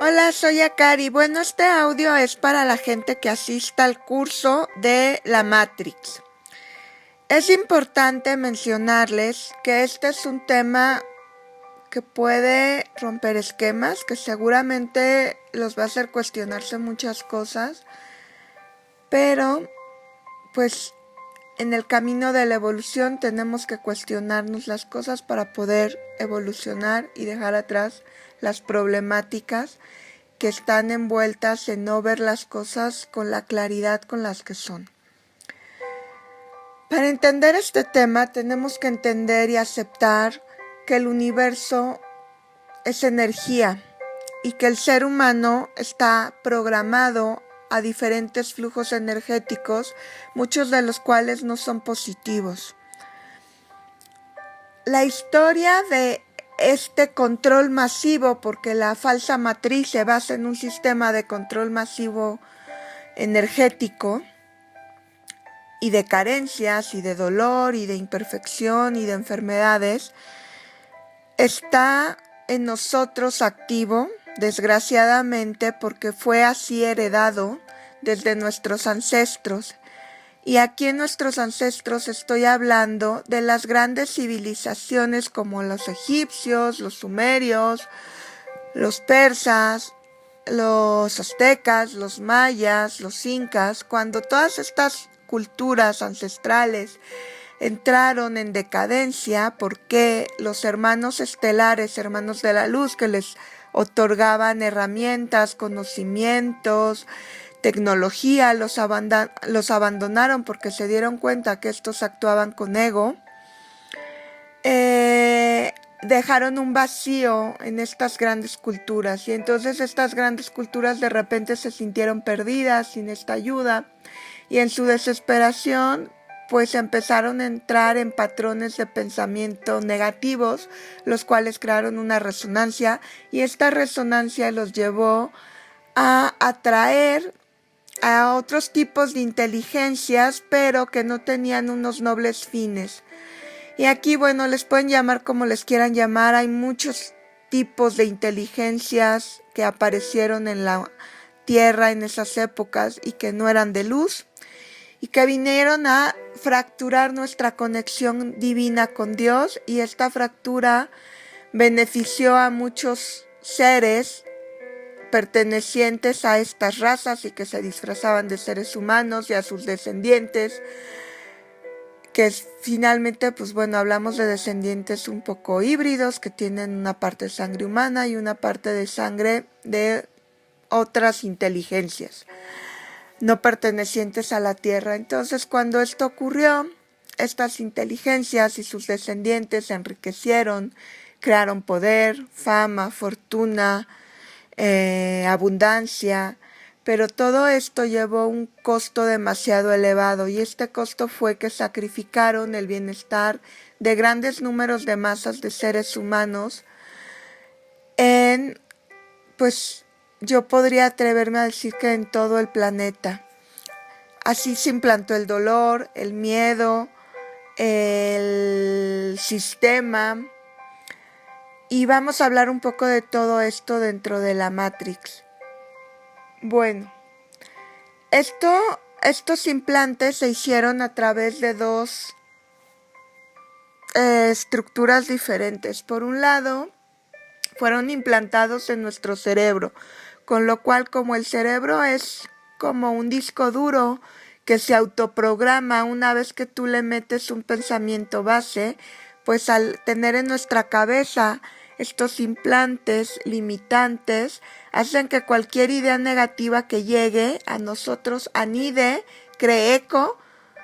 Hola, soy Akari. Bueno, este audio es para la gente que asista al curso de la Matrix. Es importante mencionarles que este es un tema que puede romper esquemas, que seguramente los va a hacer cuestionarse muchas cosas, pero pues en el camino de la evolución tenemos que cuestionarnos las cosas para poder evolucionar y dejar atrás las problemáticas que están envueltas en no ver las cosas con la claridad con las que son. Para entender este tema tenemos que entender y aceptar que el universo es energía y que el ser humano está programado a diferentes flujos energéticos, muchos de los cuales no son positivos. La historia de este control masivo, porque la falsa matriz se basa en un sistema de control masivo energético y de carencias y de dolor y de imperfección y de enfermedades, está en nosotros activo, desgraciadamente, porque fue así heredado desde nuestros ancestros. Y aquí en nuestros ancestros estoy hablando de las grandes civilizaciones como los egipcios, los sumerios, los persas, los aztecas, los mayas, los incas, cuando todas estas culturas ancestrales entraron en decadencia porque los hermanos estelares, hermanos de la luz, que les otorgaban herramientas, conocimientos, tecnología, los abandonaron porque se dieron cuenta que estos actuaban con ego, dejaron un vacío en estas grandes culturas y entonces estas grandes culturas de repente se sintieron perdidas sin esta ayuda y en su desesperación pues empezaron a entrar en patrones de pensamiento negativos, los cuales crearon una resonancia y esta resonancia los llevó a atraer a otros tipos de inteligencias, pero que no tenían unos nobles fines. Y aquí, bueno, les pueden llamar como les quieran llamar, hay muchos tipos de inteligencias que aparecieron en la Tierra en esas épocas y que no eran de luz y que vinieron a fracturar nuestra conexión divina con Dios, y esta fractura benefició a muchos seres pertenecientes a estas razas y que se disfrazaban de seres humanos y a sus descendientes, que finalmente, pues bueno, hablamos de descendientes un poco híbridos que tienen una parte de sangre humana y una parte de sangre de otras inteligencias no pertenecientes a la Tierra. Entonces, cuando esto ocurrió, estas inteligencias y sus descendientes se enriquecieron, crearon poder, fama, fortuna, abundancia, pero todo esto llevó un costo demasiado elevado y este costo fue que sacrificaron el bienestar de grandes números de masas de seres humanos en, pues yo podría atreverme a decir que en todo el planeta. Así se implantó el dolor, el miedo, el sistema. Y vamos a hablar un poco de todo esto dentro de la Matrix. Bueno, estos implantes se hicieron a través de dos estructuras diferentes. Por un lado, fueron implantados en nuestro cerebro, con lo cual, como el cerebro es como un disco duro que se autoprograma una vez que tú le metes un pensamiento base, pues al tener en nuestra cabeza estos implantes limitantes, hacen que cualquier idea negativa que llegue a nosotros anide, cree eco,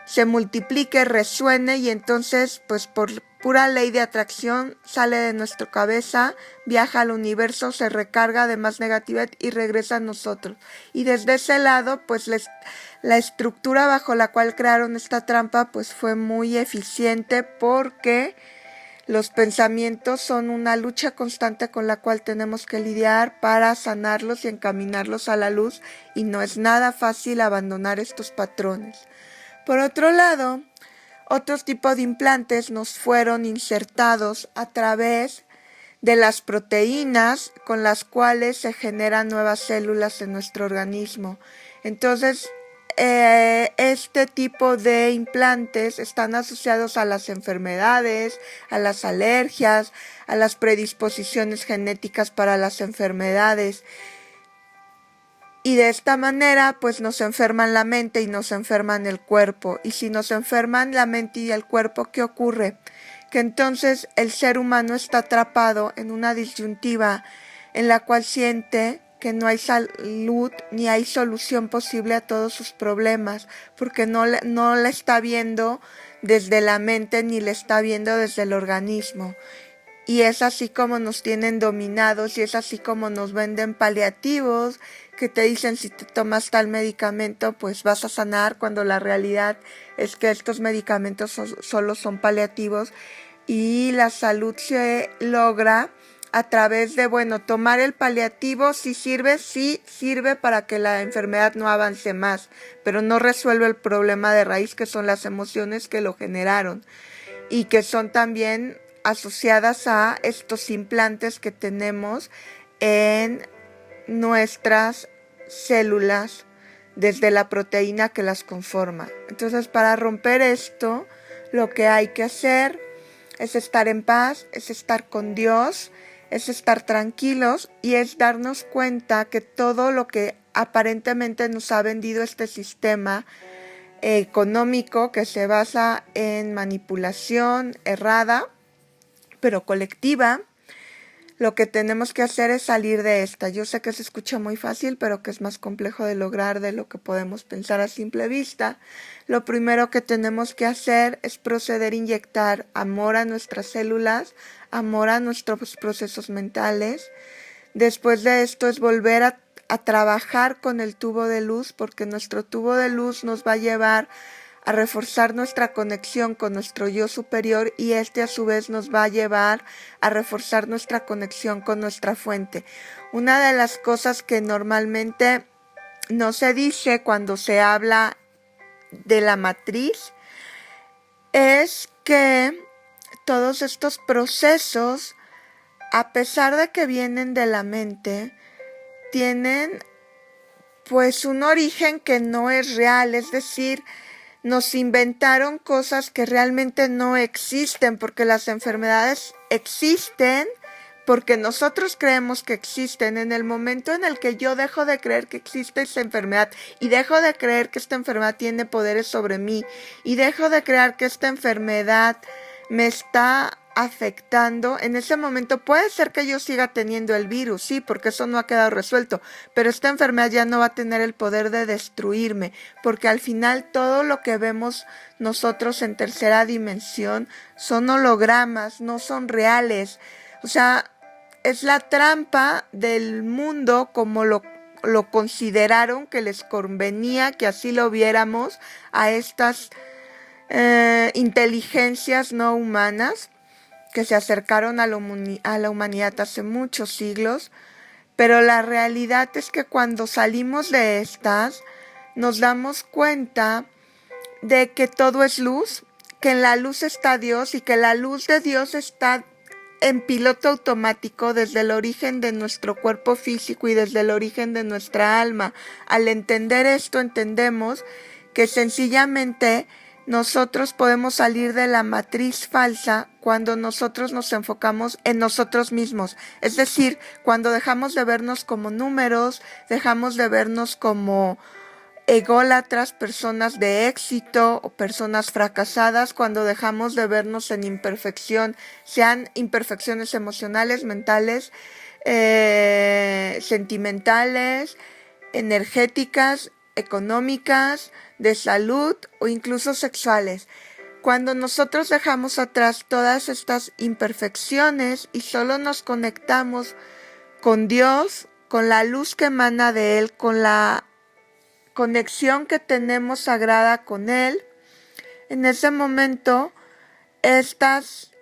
se multiplique, resuene y entonces, pues por pura ley de atracción, sale de nuestra cabeza, viaja al universo, se recarga de más negatividad y regresa a nosotros. Y desde ese lado, pues la estructura bajo la cual crearon esta trampa, pues fue muy eficiente porque los pensamientos son una lucha constante con la cual tenemos que lidiar para sanarlos y encaminarlos a la luz, y no es nada fácil abandonar estos patrones. Por otro lado, otros tipos de implantes nos fueron insertados a través de las proteínas con las cuales se generan nuevas células en nuestro organismo. Entonces, este tipo de implantes están asociados a las enfermedades, a las alergias, a las predisposiciones genéticas para las enfermedades. Y de esta manera, pues nos enferman la mente y nos enferman el cuerpo. Y si nos enferman la mente y el cuerpo, ¿qué ocurre? Que entonces el ser humano está atrapado en una disyuntiva en la cual siente que no hay salud ni hay solución posible a todos sus problemas, porque no la está viendo desde la mente ni la está viendo desde el organismo. Y es así como nos tienen dominados y es así como nos venden paliativos que te dicen si te tomas tal medicamento pues vas a sanar, cuando la realidad es que estos medicamentos solo son paliativos y la salud se logra a través de, tomar el paliativo. Si sirve, sí sirve para que la enfermedad no avance más, pero no resuelve el problema de raíz, que son las emociones que lo generaron y que son también asociadas a estos implantes que tenemos en nuestras células desde la proteína que las conforma. Entonces, para romper esto, lo que hay que hacer es estar en paz, es estar con Dios, es estar tranquilos y es darnos cuenta que todo lo que aparentemente nos ha vendido este sistema económico, que se basa en manipulación errada, pero colectiva, lo que tenemos que hacer es salir de esta. Yo sé que se escucha muy fácil, pero que es más complejo de lograr de lo que podemos pensar a simple vista. Lo primero que tenemos que hacer es proceder a inyectar amor a nuestras células, amor a nuestros procesos mentales. Después de esto es volver a trabajar con el tubo de luz, porque nuestro tubo de luz nos va a llevar a reforzar nuestra conexión con nuestro yo superior y a su vez nos va a llevar a reforzar nuestra conexión con nuestra fuente. Una de las cosas que normalmente no se dice cuando se habla de la matriz es que todos estos procesos, a pesar de que vienen de la mente, tienen pues un origen que no es real, es decir, nos inventaron cosas que realmente no existen, porque las enfermedades existen porque nosotros creemos que existen. En el momento en el que yo dejo de creer que existe esa enfermedad y dejo de creer que esta enfermedad tiene poderes sobre mí y dejo de creer que esta enfermedad me está afectando, en ese momento puede ser que yo siga teniendo el virus, sí, porque eso no ha quedado resuelto, pero esta enfermedad ya no va a tener el poder de destruirme, porque al final todo lo que vemos nosotros en tercera dimensión son hologramas, no son reales. O sea, es la trampa del mundo como lo consideraron que les convenía que así lo viéramos a estas inteligencias no humanas que se acercaron a la humanidad hace muchos siglos, pero la realidad es que cuando salimos de estas, nos damos cuenta de que todo es luz, que en la luz está Dios y que la luz de Dios está en piloto automático desde el origen de nuestro cuerpo físico y desde el origen de nuestra alma. Al entender esto, entendemos que sencillamente nosotros podemos salir de la matriz falsa cuando nosotros nos enfocamos en nosotros mismos. Es decir, cuando dejamos de vernos como números, dejamos de vernos como ególatras, personas de éxito o personas fracasadas, cuando dejamos de vernos en imperfección, sean imperfecciones emocionales, mentales, sentimentales, energéticas, económicas, de salud o incluso sexuales. Cuando nosotros dejamos atrás todas estas imperfecciones y solo nos conectamos con Dios, con la luz que emana de Él, con la conexión que tenemos sagrada con Él, en ese momento estas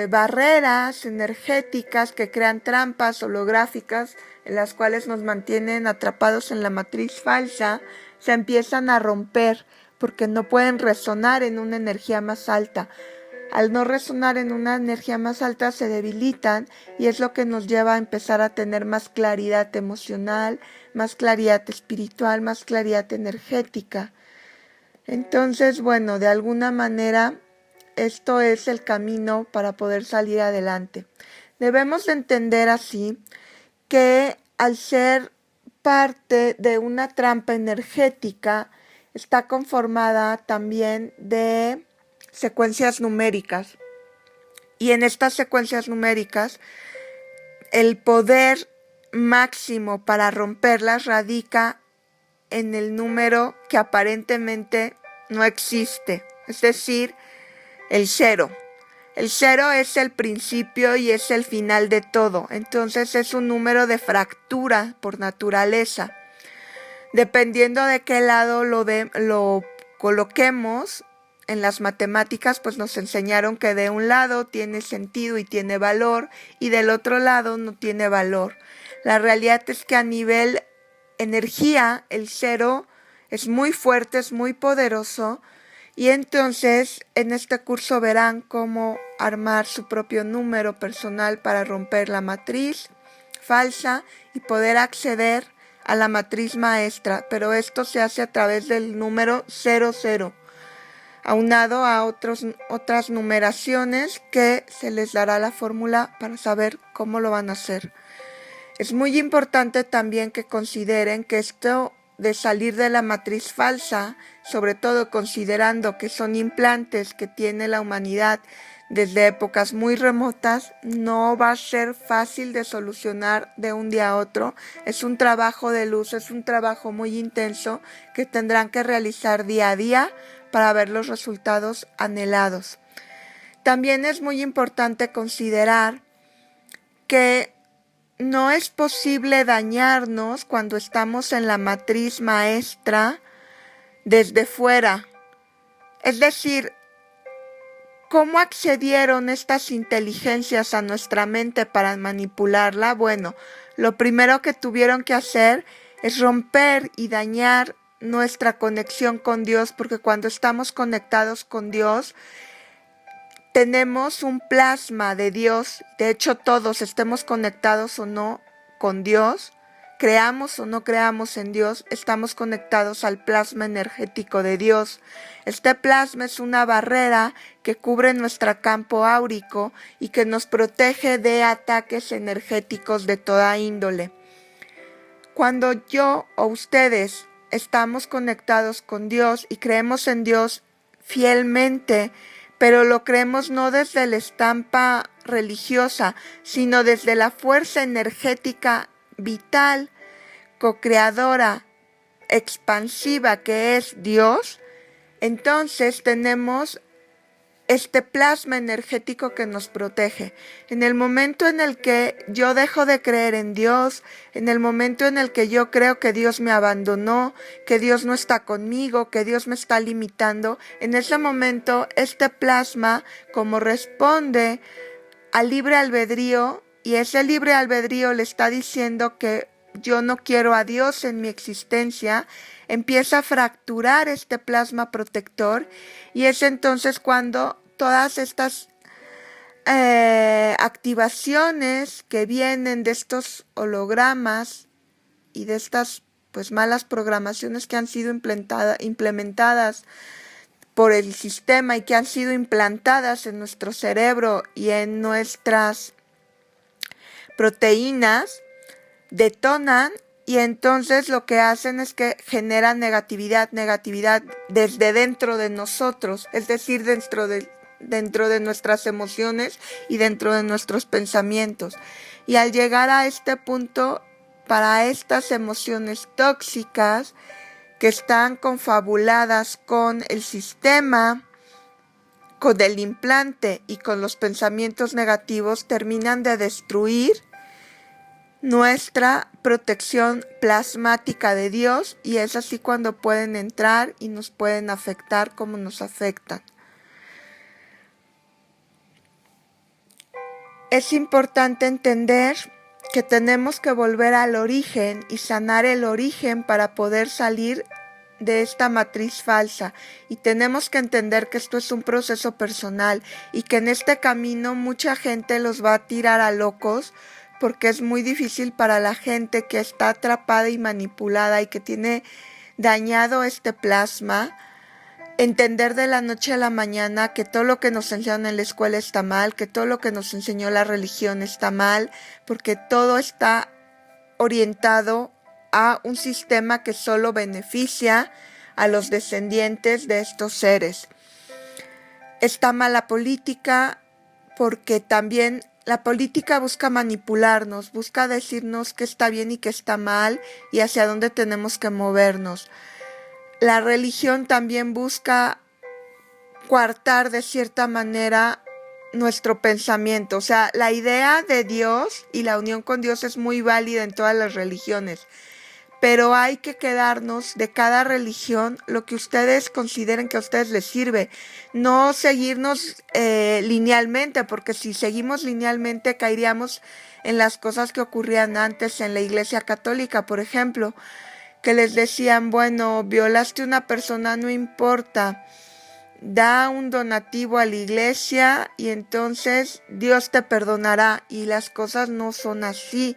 barreras energéticas que crean trampas holográficas en las cuales nos mantienen atrapados en la matriz falsa, se empiezan a romper porque no pueden resonar en una energía más alta. Al no resonar en una energía más alta se debilitan y es lo que nos lleva a empezar a tener más claridad emocional, más claridad espiritual, más claridad energética. Entonces, bueno, de alguna manera esto es el camino para poder salir adelante. Debemos de entender así que al ser parte de una trampa energética está conformada también de secuencias numéricas. Y en estas secuencias numéricas, el poder máximo para romperlas radica en el número que aparentemente no existe, es decir, el 0. El 0 es el principio y es el final de todo, entonces es un número de fractura por naturaleza. Dependiendo de qué lado lo coloquemos en las matemáticas, pues nos enseñaron que de un lado tiene sentido y tiene valor y del otro lado no tiene valor. La realidad es que a nivel energía el 0 es muy fuerte, es muy poderoso y entonces en este curso verán cómo armar su propio número personal para romper la matriz falsa y poder acceder a la matriz maestra, pero esto se hace a través del número 00, aunado a otras numeraciones que se les dará la fórmula para saber cómo lo van a hacer. Es muy importante también que consideren que esto de salir de la matriz falsa, sobre todo considerando que son implantes que tiene la humanidad desde épocas muy remotas, no va a ser fácil de solucionar de un día a otro. Es un trabajo de luz, es un trabajo muy intenso que tendrán que realizar día a día para ver los resultados anhelados. También es muy importante considerar que no es posible dañarnos cuando estamos en la matriz maestra desde fuera. Es decir, ¿cómo accedieron estas inteligencias a nuestra mente para manipularla? Bueno, lo primero que tuvieron que hacer es romper y dañar nuestra conexión con Dios, porque cuando estamos conectados con Dios, tenemos un plasma de Dios. De hecho, todos, estemos conectados o no con Dios, creamos o no creamos en Dios, estamos conectados al plasma energético de Dios. Este plasma es una barrera que cubre nuestro campo áurico y que nos protege de ataques energéticos de toda índole. Cuando yo o ustedes estamos conectados con Dios y creemos en Dios fielmente, pero lo creemos no desde la estampa religiosa, sino desde la fuerza energética vital, co-creadora, expansiva que es Dios, entonces tenemos este plasma energético que nos protege. En el momento en el que yo dejo de creer en Dios, en el momento en el que yo creo que Dios me abandonó, que Dios no está conmigo, que Dios me está limitando, en ese momento este plasma, como responde al libre albedrío, y ese libre albedrío le está diciendo que yo no quiero a Dios en mi existencia, empieza a fracturar este plasma protector y es entonces cuando todas estas activaciones que vienen de estos hologramas y de estas malas programaciones que han sido implementadas por el sistema y que han sido implantadas en nuestro cerebro y en nuestras proteínas, detonan y entonces lo que hacen es que generan negatividad desde dentro de nosotros, es decir, dentro de nuestras emociones y dentro de nuestros pensamientos. Y al llegar a este punto, para estas emociones tóxicas que están confabuladas con el sistema, con el implante y con los pensamientos negativos, terminan de destruir nuestra protección plasmática de Dios y es así cuando pueden entrar y nos pueden afectar como nos afectan. Es importante entender que tenemos que volver al origen y sanar el origen para poder salir de esta matriz falsa, y tenemos que entender que esto es un proceso personal y que en este camino mucha gente los va a tirar a locos, porque es muy difícil para la gente que está atrapada y manipulada y que tiene dañado este plasma, entender de la noche a la mañana que todo lo que nos enseñaron en la escuela está mal, que todo lo que nos enseñó la religión está mal, porque todo está orientado a un sistema que solo beneficia a los descendientes de estos seres. Está mal la política, porque también la política busca manipularnos, busca decirnos qué está bien y qué está mal y hacia dónde tenemos que movernos. La religión también busca coartar de cierta manera nuestro pensamiento. O sea, la idea de Dios y la unión con Dios es muy válida en todas las religiones, pero hay que quedarnos de cada religión lo que ustedes consideren que a ustedes les sirve, no seguirnos linealmente, porque si seguimos linealmente caeríamos en las cosas que ocurrían antes en la Iglesia Católica, por ejemplo, que les decían, bueno, violaste a una persona, no importa, da un donativo a la iglesia y entonces Dios te perdonará, y las cosas no son así,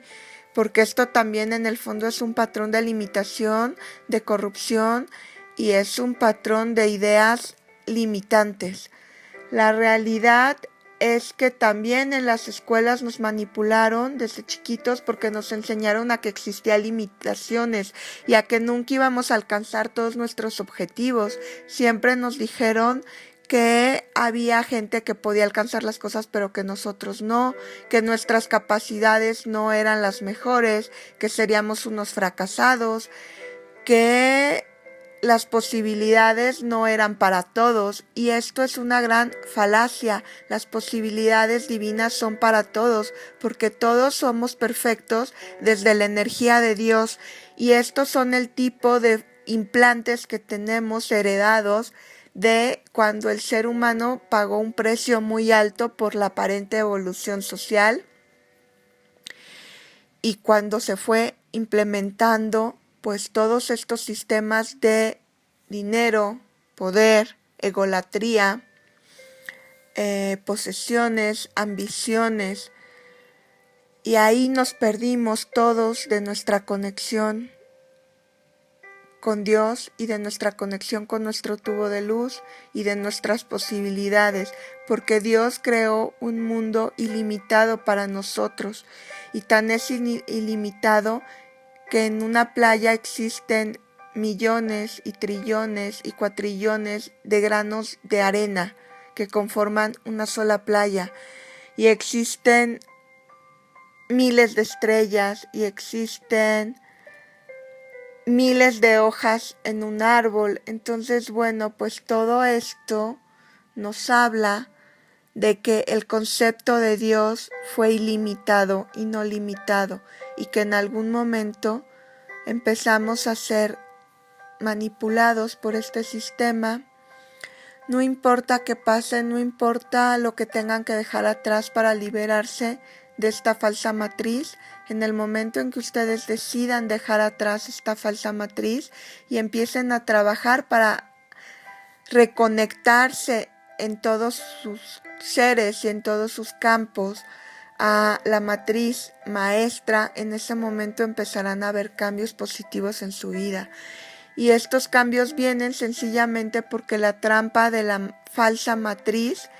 porque esto también en el fondo es un patrón de limitación, de corrupción, y es un patrón de ideas limitantes. La realidad es que también en las escuelas nos manipularon desde chiquitos, porque nos enseñaron a que existían limitaciones y a que nunca íbamos a alcanzar todos nuestros objetivos. Siempre nos dijeron que había gente que podía alcanzar las cosas pero que nosotros no, que nuestras capacidades no eran las mejores, que seríamos unos fracasados, que las posibilidades no eran para todos, y esto es una gran falacia. Las posibilidades divinas son para todos, porque todos somos perfectos desde la energía de Dios, y estos son el tipo de implantes que tenemos heredados de cuando el ser humano pagó un precio muy alto por la aparente evolución social, y cuando se fue implementando pues todos estos sistemas de dinero, poder, egolatría, posesiones, ambiciones, y ahí nos perdimos todos de nuestra conexión con Dios y de nuestra conexión con nuestro tubo de luz y de nuestras posibilidades, porque Dios creó un mundo ilimitado para nosotros, y tan es ilimitado que en una playa existen millones y trillones y cuatrillones de granos de arena que conforman una sola playa, y existen miles de estrellas y existen miles de hojas en un árbol. Entonces, bueno, pues todo esto nos habla de que el concepto de Dios fue ilimitado y no limitado, y que en algún momento empezamos a ser manipulados por este sistema. No importa qué pase, no importa lo que tengan que dejar atrás para liberarse de esta falsa matriz. En el momento en que ustedes decidan dejar atrás esta falsa matriz y empiecen a trabajar para reconectarse en todos sus seres y en todos sus campos a la matriz maestra, en ese momento empezarán a haber cambios positivos en su vida. Y estos cambios vienen sencillamente porque la trampa de la falsa matriz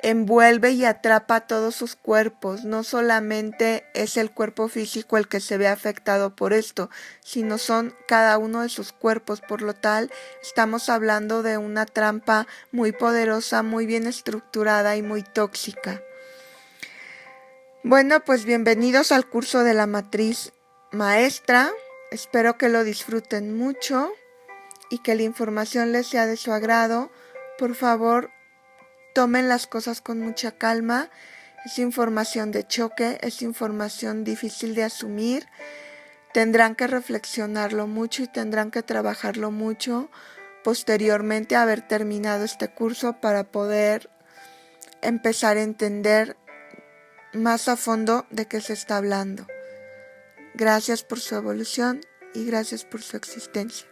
envuelve y atrapa a todos sus cuerpos. No solamente es el cuerpo físico el que se ve afectado por esto, sino son cada uno de sus cuerpos. Por lo tal, estamos hablando de una trampa muy poderosa, muy bien estructurada y muy tóxica. Bueno, pues bienvenidos al curso de la matriz maestra. Espero que lo disfruten mucho y que la información les sea de su agrado. Por favor, tomen las cosas con mucha calma. Es información de choque, es información difícil de asumir. Tendrán que reflexionarlo mucho y tendrán que trabajarlo mucho posteriormente a haber terminado este curso, para poder empezar a entender más a fondo de qué se está hablando. Gracias por su evolución y gracias por su existencia.